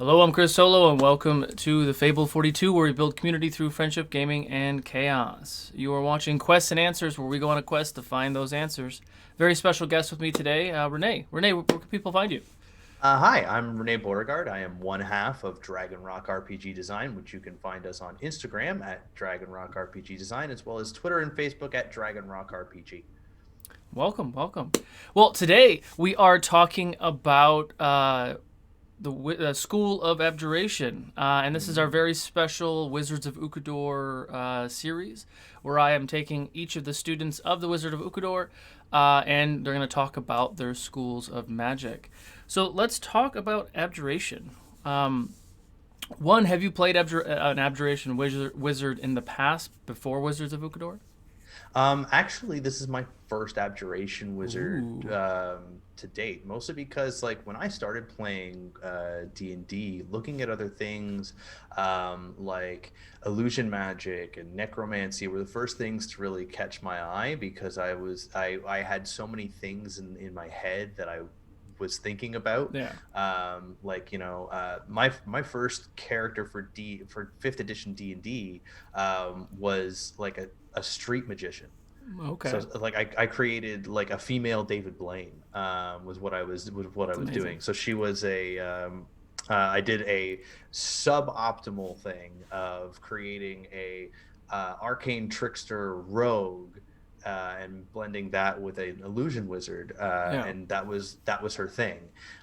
Hello, I'm Chris Solo, and welcome to the Fable 42, where we build community through friendship, gaming, and chaos. You are watching Quests and Answers, where we go on a quest to find those answers. Very special guest with me today, Rene. Rene, where can people find you? Hi, I'm Rene Beauregard. I am one half of Dragon Rock RPG Design, which you can find us on Instagram at Dragon Rock RPG Design, as well as Twitter and Facebook at Dragon Rock RPG. Welcome, welcome. Well, today we are talking about the School of Abjuration, and this is our very special Wizards of Ukodor series, where I am taking each of the students of the Wizard of Ukodor, and they're going to talk about their schools of magic. So let's talk about Abjuration. One, have you played an Abjuration wizard in the past before Wizards of Ukodor? Actually, this is my first Abjuration Wizard Ooh, to date, mostly because like when I started playing D&D, looking at other things like illusion magic and necromancy were the first things to really catch my eye because I had so many things in my head that I was thinking about. yeah. My first character for fifth edition D&D was like a street magician. So Okay, like I created like a female David Blaine was what I that's was amazing. doing. So she was I did a suboptimal thing of creating a arcane trickster rogue and blending that with an illusion wizard, Yeah, and that was her thing.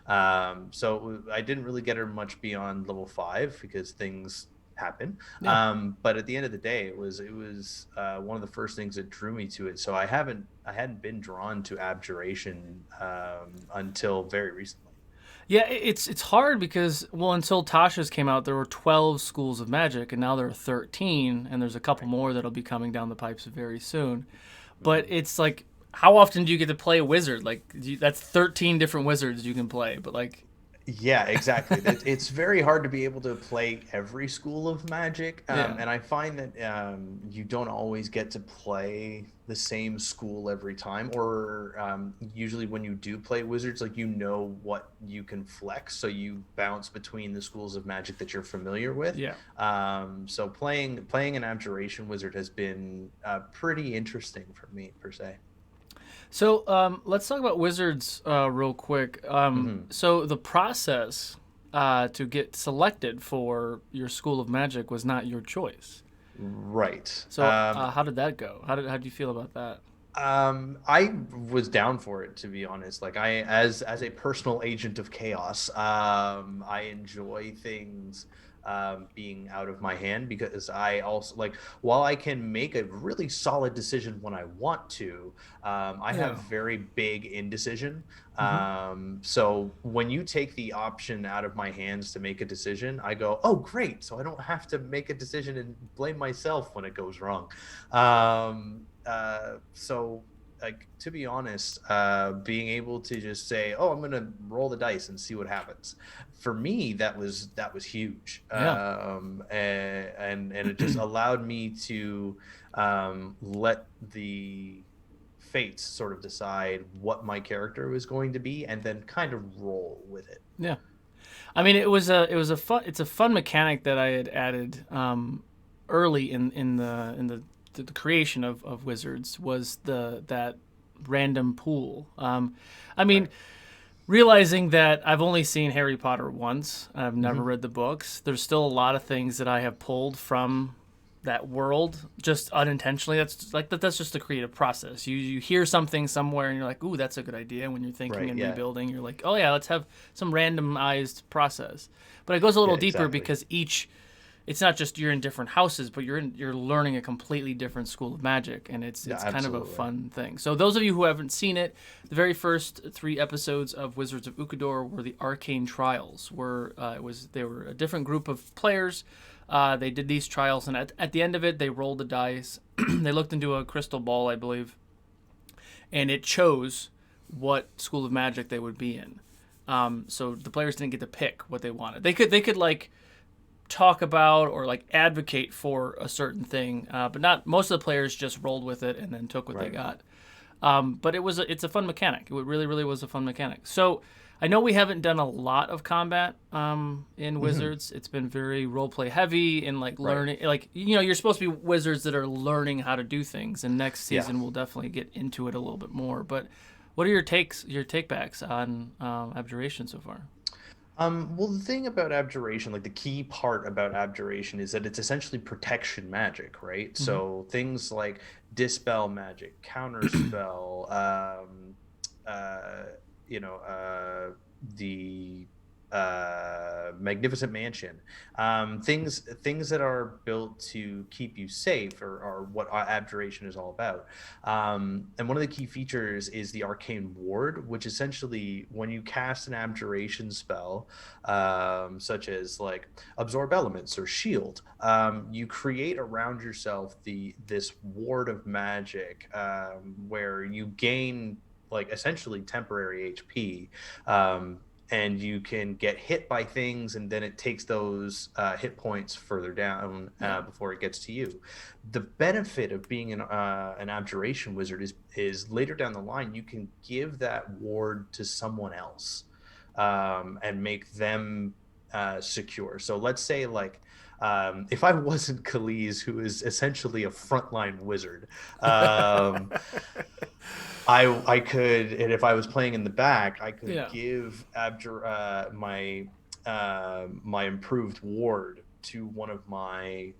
So I didn't really get her much beyond level 5 because things happen. yeah. But at the end of the day, it was one of the first things that drew me to it. So I hadn't been drawn to abjuration until very recently. Yeah, it's hard because until Tasha's came out, there were 12 schools of magic, and now there are 13, and there's a couple Right. more that'll be coming down the pipes very soon. But Mhm. it's like, how often do you get to play a wizard? Like, that's 13 different wizards you can play. But like, Yeah, exactly. It's very hard to be able to play every school of magic, yeah, and I find that you don't always get to play the same school every time. Or usually, when you do play wizards, like you know what you can flex, so you bounce between the schools of magic that you're familiar with. yeah. So playing an abjuration wizard has been pretty interesting for me per se. So let's talk about wizards real quick. Hmm. So the process to get selected for your school of magic was not your choice. Right. So how did that go? How did you feel about that? I was down for it, to be honest. Like as a personal agent of chaos, I enjoy things being out of my hand because I also like while I can make a really solid decision when I want to, I have Yeah. very big indecision. Mm-hmm. So when you take the option out of my hands to make a decision, I go, oh great, so I don't have to make a decision and blame myself when it goes wrong. So like to be honest, being able to just say, "Oh, I'm gonna roll the dice and see what happens," for me that was huge, Yeah. and it just allowed me to let the fates sort of decide what my character was going to be, and then kind of roll with it. Yeah. I mean, it was a fun it's a fun mechanic that I had added early in the creation of Wizards was the that random pool. I mean, Right. realizing that I've only seen Harry Potter once, I've never Hmm. read the books. There's still a lot of things that I have pulled from that world just unintentionally. That's just a creative process. You hear something somewhere and you're like, ooh, that's a good idea. When you're thinking Right. and Yeah. rebuilding, you're like, oh yeah, let's have some randomized process. But it goes a Yeah. little deeper Exactly. because it's not just you're in different houses, but you're learning a completely different school of magic, and it's Yeah. it's kind of a Absolutely. fun thing. So those of you who haven't seen it, the very first 3 episodes of Wizards of Ukodor were the Arcane Trials, where they were a different group of players. They did these trials, and at the end of it, they rolled the dice. They looked into a crystal ball, I believe, and it chose what school of magic they would be in. So the players didn't get to pick what they wanted. They could like talk about or like advocate for a certain thing, but not most of the players just rolled with it and then took what they Right. got. But it's a fun mechanic. It really really was a fun mechanic. So I know we haven't done a lot of combat in Wizards. It's been very roleplay heavy and like Right. learning. Like you're supposed to be wizards that are learning how to do things. And next Yeah. season we'll definitely get into it a little bit more. But what are your takebacks on Abjuration so far? Well, the thing about abjuration, like the key part about abjuration, is that it's essentially protection magic, right? Mm-hmm. So things like dispel magic, counterspell, uh, you know, the magnificent mansion, things that are built to keep you safe are what abjuration is all about. And one of the key features is the arcane ward, which essentially when you cast an abjuration spell, such as like absorb elements or shield, you create around yourself this ward of magic, where you gain like essentially temporary HP, and you can get hit by things, and then it takes those hit points further down before it gets to you. The benefit of being an abjuration wizard is later down the line you can give that ward to someone else, and make them secure. So let's say like, if I wasn't Kaliz, who is essentially a frontline wizard, I could, and if I was playing in the back, I could Yeah. give my improved ward to one of my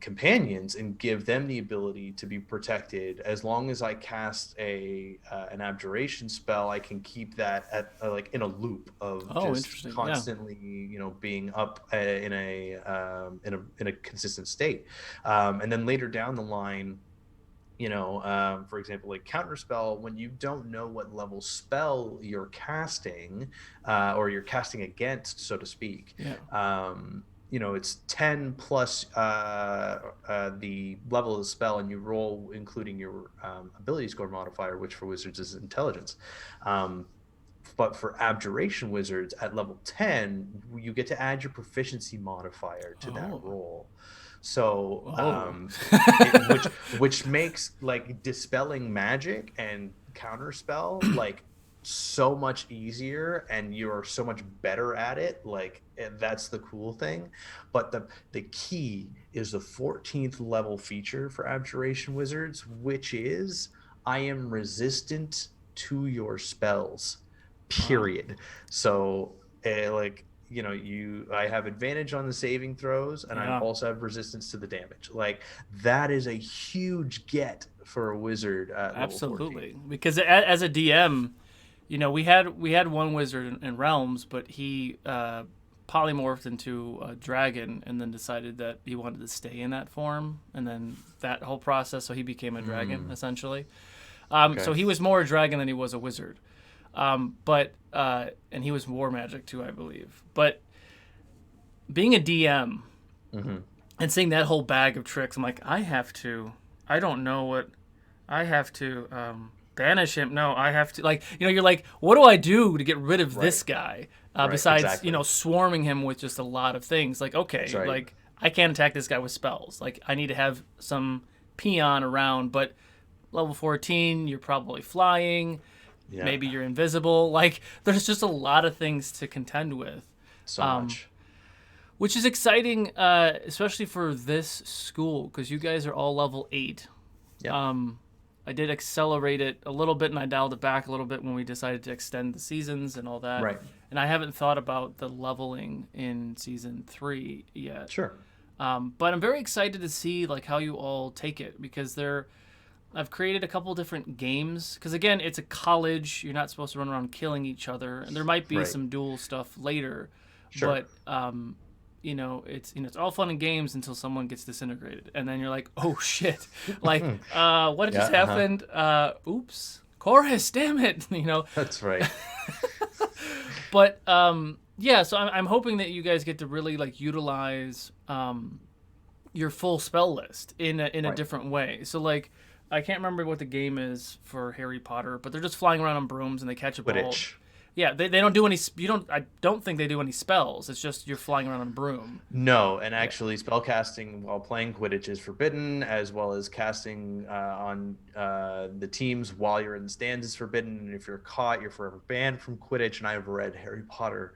companions and give them the ability to be protected. As long as I cast an abjuration spell, I can keep that at like in a loop of Oh, just interesting. Yeah. constantly, being up in a consistent state. And then later down the line, for example, like counterspell, when you don't know what level spell you're casting, or you're casting against, so to speak, Yeah. it's 10 plus the level of the spell, and you roll including your ability score modifier, which for wizards is intelligence. But for abjuration wizards at level 10, you get to add your proficiency modifier to that Oh. roll. So, Oh. which makes like dispelling magic and counterspell like so much easier, and you're so much better at it. Like, and that's the cool thing. But the key is the 14th level feature for abjuration wizards, which is I am resistant to your spells. Wow. Period. So, like, I have advantage on the saving throws, and I Yeah. also have resistance to the damage. Like, that is a huge get for a wizard at level 14. Absolutely. Because as a DM, we had one wizard in Realms, but he polymorphed into a dragon and then decided that he wanted to stay in that form, and then that whole process, so he became a dragon essentially. So he was more a dragon than he was a wizard. But and he was war magic too, I believe. But being a DM and seeing that whole bag of tricks, I'm like, I don't know what I have to banish him. No, I have to, like, you're like, what do I do to get rid of this guy? Besides, exactly. swarming him with just a lot of things. Like, okay, Right. like I can't attack this guy with spells. Like, I need to have some peon around, but level 14, you're probably flying. Yeah. Maybe you're invisible. Like, there's just a lot of things to contend with. So much. Which is exciting, especially for this school, because you guys are all level 8. Yeah. I did accelerate it a little bit, and I dialed it back a little bit when we decided to extend the seasons and all that. Right. And I haven't thought about the leveling in season 3 yet. Sure. But I'm very excited to see like how you all take it, because I've created a couple different games, because again, it's a college. You're not supposed to run around killing each other, and there might be Right. some duel stuff later. Sure. But it's all fun and games until someone gets disintegrated, and then you're like, oh shit, like what just happened? Oops, chorus, damn it, That's right. But yeah, so I'm hoping that you guys get to really like utilize your full spell list in a Right. different way. So like, I can't remember what the game is for Harry Potter, but they're just flying around on brooms and they catch a ball. Quidditch. Yeah, they don't do any. You don't. I don't think they do any spells. It's just you're flying around on a broom. No, and Yeah. actually, spellcasting while playing Quidditch is forbidden, as well as casting on the teams while you're in the stands is forbidden. And if you're caught, you're forever banned from Quidditch. And I've read Harry Potter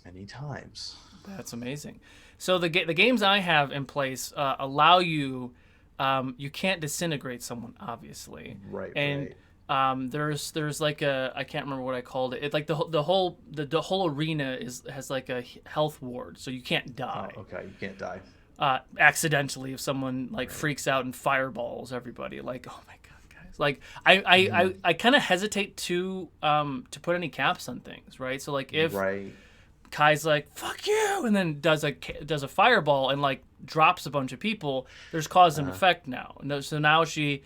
many times. That's amazing. So the games I have in place allow you. You can't disintegrate someone, obviously. Right, And right. there's like a, I can't remember what I called it. It's like the whole arena has like a health ward, so you can't die Oh, okay. You can't die. accidentally if someone like Right. freaks out and fireballs everybody. Like, oh my god, guys! Like I kind of hesitate to put any caps on things, right? So like if Right. Kai's like "fuck you" and then does a fireball and like drops a bunch of people, there's cause and effect now. So now she,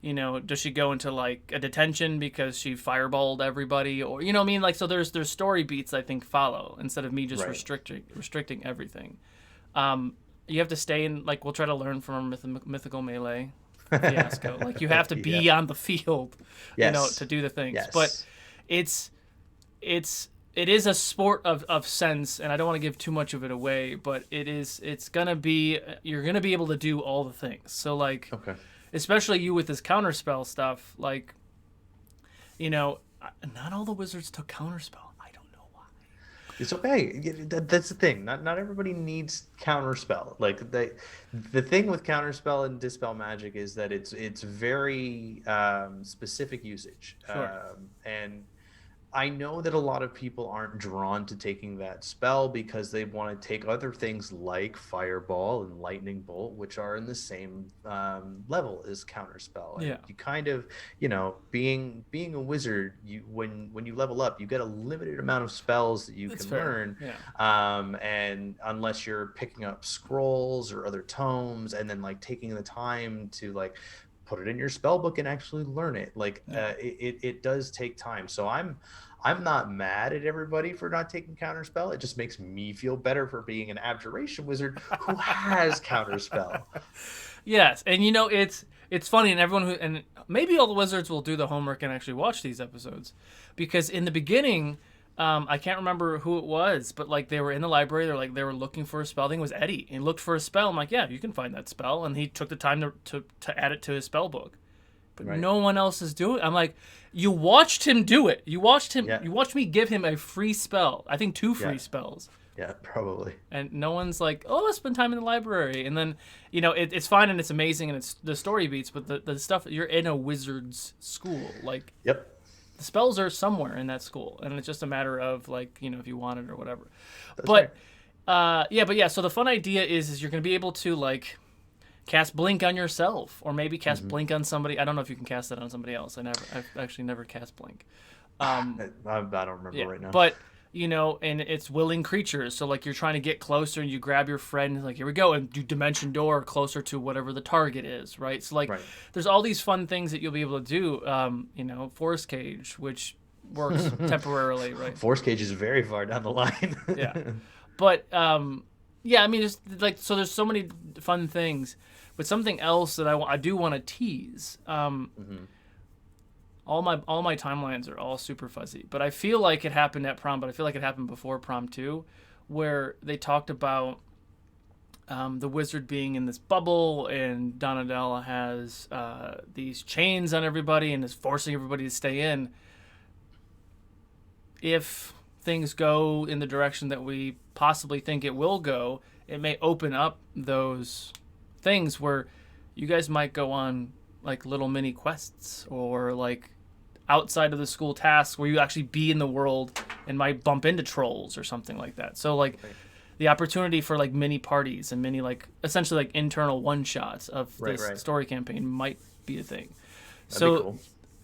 does she go into like a detention because she fireballed everybody, or what I mean? Like, so there's story beats I think follow instead of me just Right. restricting everything. You have to stay in, like, we'll try to learn from our mythical melee fiasco. Like, you have to be on the field, Yes. to do the things. Yes. But it is a sport of sense, and I don't want to give too much of it away, but it's gonna be, you're gonna be able to do all the things. So like, Okay. especially you with this counterspell stuff, like, not all the wizards took counterspell. I don't know why. It's okay. That's the thing. Not everybody needs counterspell. Like the thing with counterspell and dispel magic is that it's very specific usage. Sure. And I know that a lot of people aren't drawn to taking that spell because they want to take other things like Fireball and Lightning Bolt, which are in the same level as Counterspell. And Yeah. you kind of, being a wizard, when you level up, you get a limited amount of spells that you That's can fair. learn. Yeah. And unless you're picking up scrolls or other tomes, and then like taking the time to like put it in your spell book and actually learn it, like it does take time. So I'm not mad at everybody for not taking counterspell. It just makes me feel better for being an abjuration wizard who has counterspell. Yes, and it's funny, and and maybe all the wizards will do the homework and actually watch these episodes, because in the beginning, I can't remember who it was, but like they were in the library, they were looking for a spell. I think it was Eddie, and he looked for a spell. I'm like, yeah, you can find that spell, and he took the time to add it to his spell book. But Right. no one else is doing it. I'm like, you watched him do it. You watched him. Yeah. You watched me give him a free spell. I think 2 free Yeah. spells. Yeah, probably. And no one's like, oh, let's spend time in the library. And then, it's fine and it's amazing and it's the story beats, but the stuff, you're in a wizard's school. Like, Yep. the spells are somewhere in that school. And it's just a matter of, like, if you want it or whatever. That's But, fair. so the fun idea is you're going to be able to, cast Blink on yourself, or maybe cast Blink on somebody. I don't know if you can cast that on somebody else. I've actually never cast Blink. I don't remember right now. But and it's willing creatures. So like you're trying to get closer, and you grab your friend, and like, here we go, and do dimension door closer to whatever the target is, right? So like, Right. there's all these fun things that you'll be able to do. Force cage, which works temporarily, right? Force cage is very far down the line. Yeah. But I mean, just like, so there's so many fun things. But something else that I do want to tease. All my timelines are all super fuzzy, but I feel like it happened at prom, but I feel like it happened before prom too, where they talked about the wizard being in this bubble, and Donadella has these chains on everybody and is forcing everybody to stay in. If things go in the direction that we possibly think it will go, it may open up those things where you guys might go on like little mini quests, or like outside of the school tasks where you actually be in the world and might bump into trolls or something like that. So like the opportunity for like mini parties and mini, like, essentially like internal one shots of this story campaign might be a thing. That'd be cool.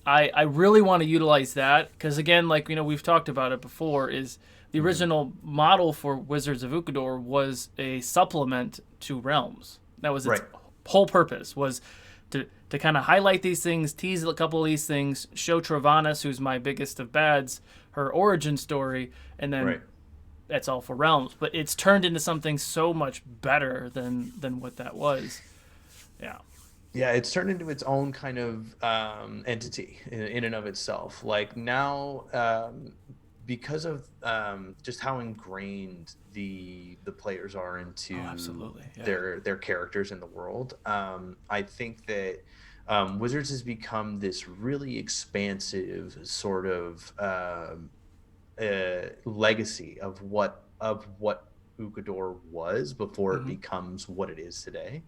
I really want to utilize that, because again, like, we've talked about it before, is the original model for Wizards of Ukodor was a supplement to Realms. That was its whole purpose, was to kind of highlight these things, tease a couple of these things, show Travanis, who's my biggest of bads, her origin story, and then that's all for Realms. But it's turned into something so much better than what that was. Yeah. Yeah, it's turned into its own kind of entity in and of itself. Like now, because of just how ingrained the players are into Absolutely. Yeah. their characters in the world. I think that Wizards has become this really expansive sort of legacy of what Ukodor was before it Mm-hmm. becomes what it is today,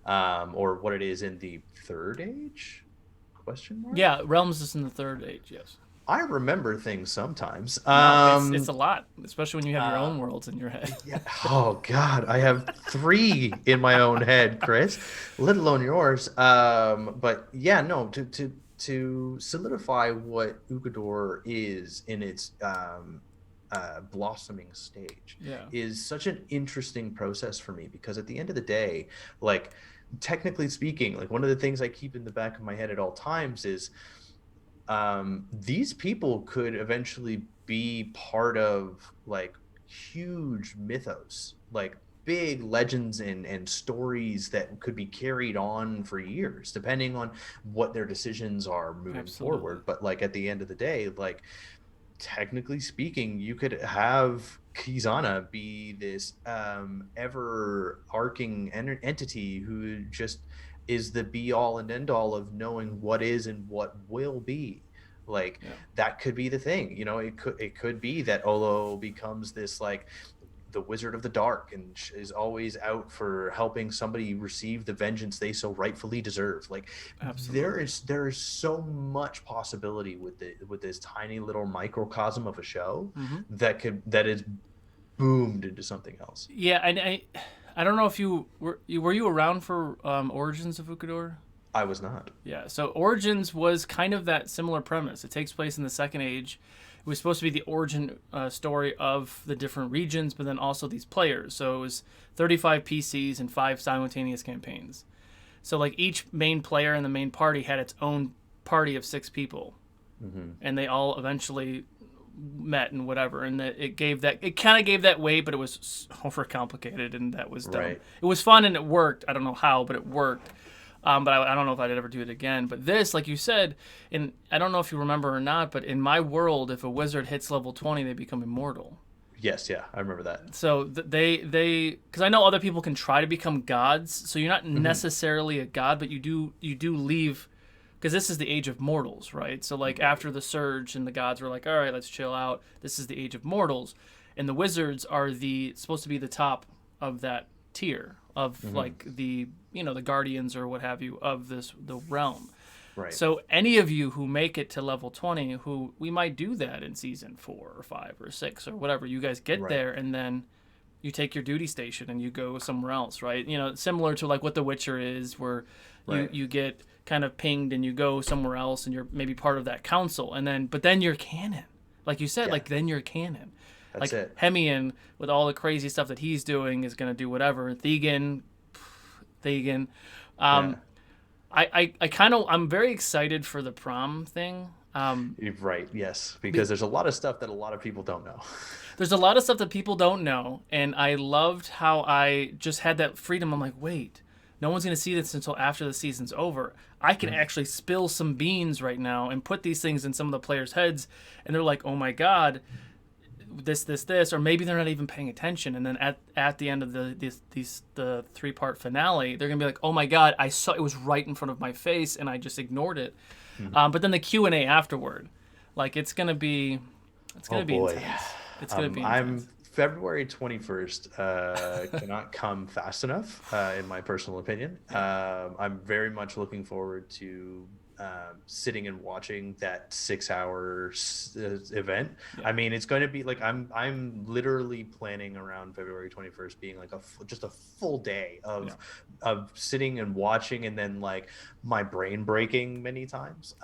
or what it is in the Third Age? Question mark. Yeah, Realms is in the Third Age. Yes. I remember things sometimes. No, it's a lot, especially when you have your own worlds in your head. Yeah. Oh God, I have three in my own head, Chris, let alone yours. But yeah, no. To solidify what Ukodor is in its blossoming stage Yeah. is such an interesting process for me, because at the end of the day, like, technically speaking, like, one of the things I keep in the back of my head at all times is these people could eventually be part of, like, huge mythos, like big legends and stories that could be carried on for years, depending on what their decisions are moving Absolutely. forward. But like, at the end of the day, like, technically speaking, you could have Kizana be this ever arcing entity who just is the be all and end all of knowing what is and what will be. Like, Yeah. that could be the thing. It could be that Olo becomes this, like, the Wizard of the Dark, and is always out for helping somebody receive the vengeance they so rightfully deserve. Like, Absolutely. there is so much possibility with this tiny little microcosm of a show Mm-hmm. that is boomed into something else. Yeah, and I don't know if you were you around for Origins of Ukodor? I was not. Yeah, so Origins was kind of that similar premise. It takes place in the Second Age. It was supposed to be the origin story of the different regions, but then also these players. So it was 35 PCs and 5 simultaneous campaigns. So like each main player in the main party had its own party of 6 people, and they all eventually met and whatever. And it kind of gave that weight, but it was overcomplicated, and that was dumb. Right. It was fun and it worked. I don't know how, but it worked. But I don't know if I'd ever do it again. But this, like you said, and I don't know if you remember or not, but in my world, if a wizard hits level 20, they become immortal. Yes, yeah, I remember that. So they because I know other people can try to become gods. So you're not necessarily a god, but you do leave, because this is the age of mortals, right? So like after the surge and the gods were like, all right, let's chill out. This is the age of mortals, and the wizards are supposed to be the top of that tier of like the the guardians or what have you of the realm. Right. So any of you who make it to level 20, who we might do that in season 4 or 5 or 6 or whatever, you guys get there and then you take your duty station and you go somewhere else, right? Similar to like what The Witcher is, where you get kind of pinged and you go somewhere else and you're maybe part of that council, but then you're canon. Like you said, like then you're canon. That's like it. Hemian, with all the crazy stuff that he's doing, is going to do whatever. Thegan. I'm very excited for the prom thing. You're right. Yes, because there's a lot of stuff that a lot of people don't know. There's a lot of stuff that people don't know, and I loved how I just had that freedom. I'm like, wait, no one's going to see this until after the season's over. I can actually spill some beans right now and put these things in some of the players' heads, and they're like, oh my god, this, or maybe they're not even paying attention. And then at the end of the 3-part finale, they're gonna be like, oh my god, I saw it was right in front of my face and I just ignored it. But then the Q&A afterward, like it's gonna be intense. It's gonna be intense. I'm February 21st cannot come fast enough, in my personal opinion. I'm very much looking forward to sitting and watching that 6-hour event. I mean, it's going to be like, I'm literally planning around February 21st being like just a full day of sitting and watching, and then like my brain breaking many times.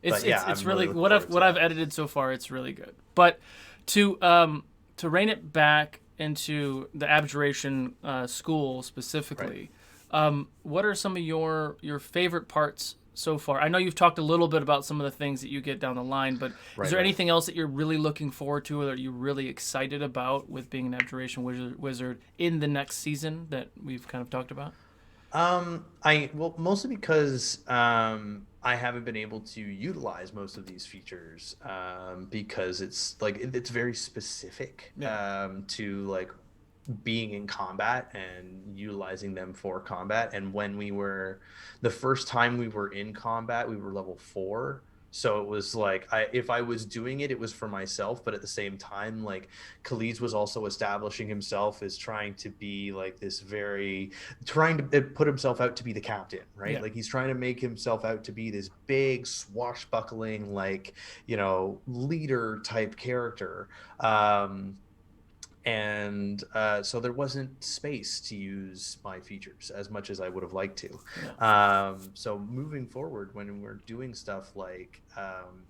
It's really what I've edited so far. It's really good. But to rein it back into the Abjuration school specifically, what are some of your favorite parts so far? I know you've talked a little bit about some of the things that you get down the line, but is there anything else that you're really looking forward to, or that you're really excited about with being an Abjuration wizard in the next season that we've kind of talked about? Mostly because I haven't been able to utilize most of these features because it's very specific to like being in combat and utilizing them for combat. And when the first time we were in combat, we were level 4. So it was like if I was doing it, it was for myself. But at the same time, like Kaliz was also establishing himself as trying to be like trying to put himself out to be the captain, right? Yeah. Like he's trying to make himself out to be this big swashbuckling, like, leader type character. And so there wasn't space to use my features as much as I would have liked to. So moving forward, when we're doing stuff like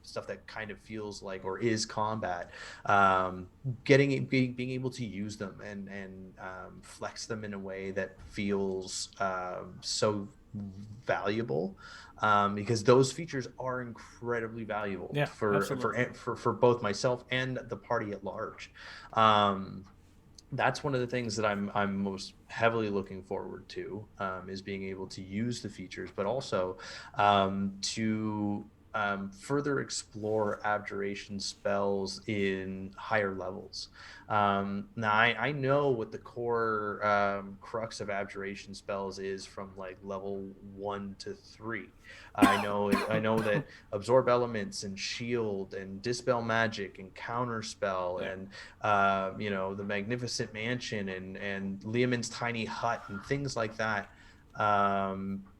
stuff that kind of feels like or is combat, being able to use them and flex them in a way that feels so valuable, because those features are incredibly valuable for both myself and the party at large. That's one of the things that I'm most heavily looking forward to, is being able to use the features, but also to further explore abjuration spells in higher levels. Now I know what the core crux of abjuration spells is from like level 1 to 3. I know that absorb elements and shield and dispel magic and counter spell and the magnificent mansion and Liamon's tiny hut and things like that.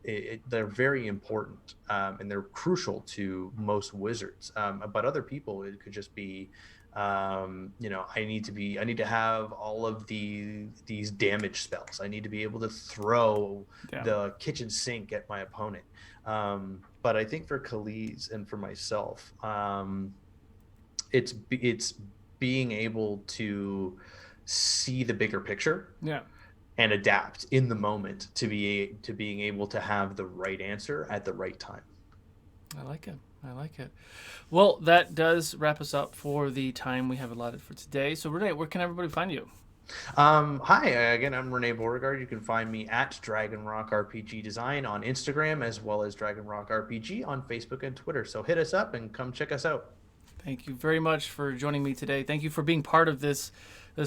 They're very important, and they're crucial to most wizards. But other people, it could just be, I need to have all of these damage spells. I need to be able to throw the kitchen sink at my opponent. But I think for Kaliz and for myself, it's being able to see the bigger picture. Yeah. And adapt in the moment to being able to have the right answer at the right time. I like it. Well, that does wrap us up for the time we have allotted for today. So Rene, where can everybody find you? Hi, again, I'm Rene Beauregard. You can find me at Dragon Rock RPG Design on Instagram, as well as Dragon Rock RPG on Facebook and Twitter. So hit us up and come check us out. Thank you very much for joining me today. Thank you for being part of this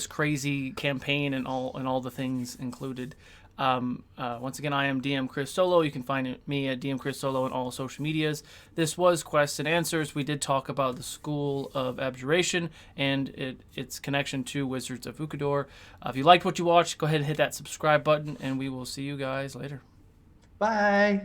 crazy campaign and all the things included. Once again, I am DM Chris Solo. You can find me at DM Chris Solo on all social medias. This was Quests and Answers. We did talk about the School of Abjuration and its connection to Wizards of Ukodor. If you liked what you watched, go ahead and hit that subscribe button, and we will see you guys later. Bye.